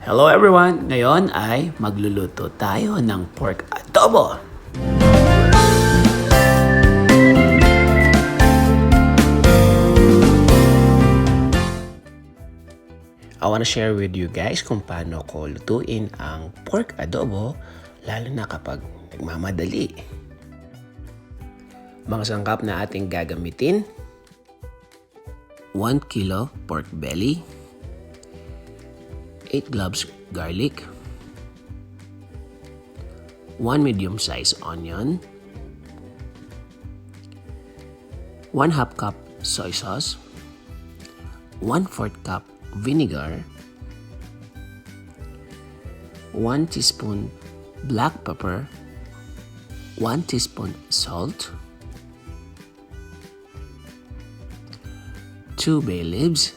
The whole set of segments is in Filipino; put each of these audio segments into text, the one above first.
Hello everyone! Ngayon ay magluluto tayo ng pork adobo. I wanna share with you guys kung paano ko lutuin ang pork adobo, lalo na kapag nagmamadali. Mga sangkap na ating gagamitin: 1 kilo pork belly, 8 cloves garlic, 1 medium-sized onion, 1/2 cup soy sauce, 1/4 cup vinegar, 1 teaspoon black pepper, 1 teaspoon salt, 2 bay leaves,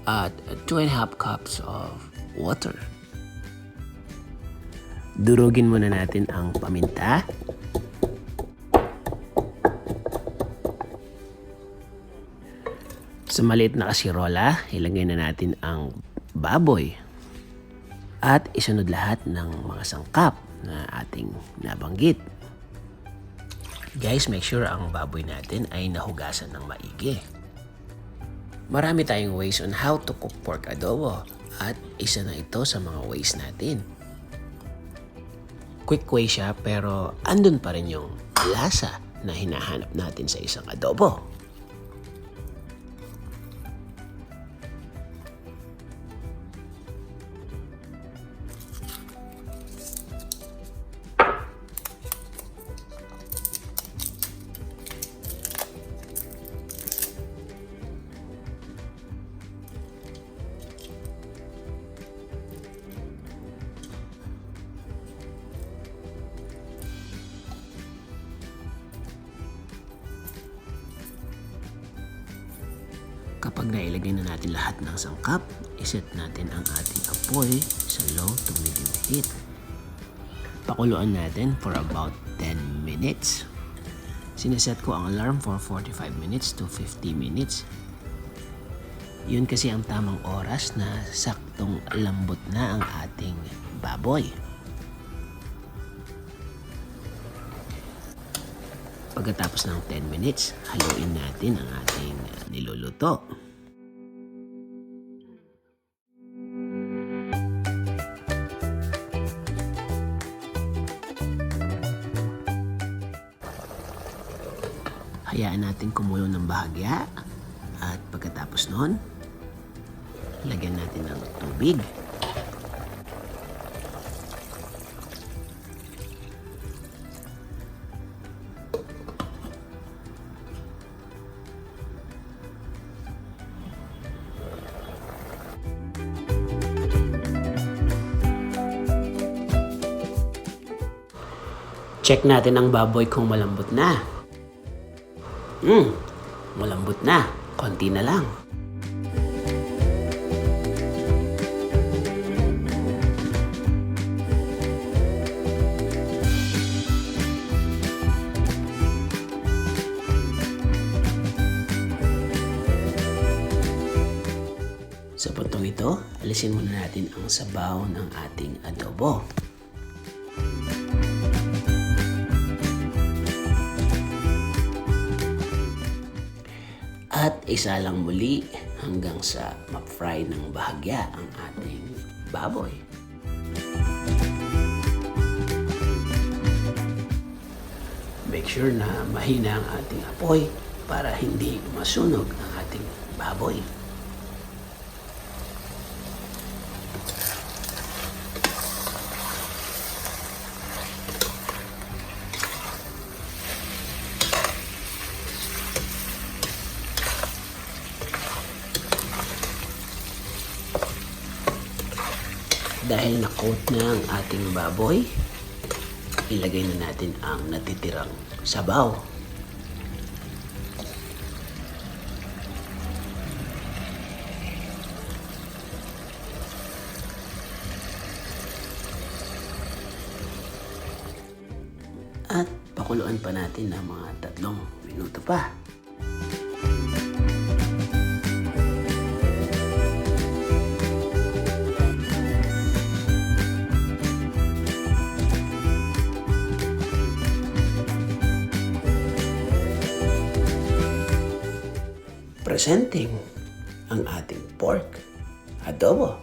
at 2.5 cups of water. Durugin muna natin ang paminta. Sa maliit na kasirola, ilagay na natin ang baboy. At isunod lahat ng mga sangkap na ating nabanggit. Guys, make sure ang baboy natin ay nahugasan ng maigi. Marami tayong ways on how to cook pork adobo at isa na ito sa mga ways natin. Quick way siya pero andun pa rin yung lasa na hinahanap natin sa isang adobo. Kapag nailagay na natin lahat ng sangkap, iset natin ang ating apoy sa low to medium heat. Pakuluan natin for about 10 minutes. Sineset ko ang alarm for 45 minutes to 50 minutes. Yun kasi ang tamang oras na saktong lambot na ang ating baboy. Pagkatapos ng 10 minutes, haluin natin ang ating niluluto. Hayaan natin kumulo ng bahagya at pagkatapos nun, lagyan natin ng tubig. Check natin ang baboy kung malambot na. Malambot na. Konti na lang. Sa puntong ito, alisin muna natin ang sabaw ng ating adobo. At isa lang muli hanggang sa ma-fry ng bahagya ang ating baboy. Make sure na mahina ang ating apoy para hindi masunog ang ating baboy. Dahil na-coat na ang ating baboy, ilagay na natin ang natitirang sabaw. At pakuluan pa natin ng mga 3 minuto pa. presenting ang ating pork adobo.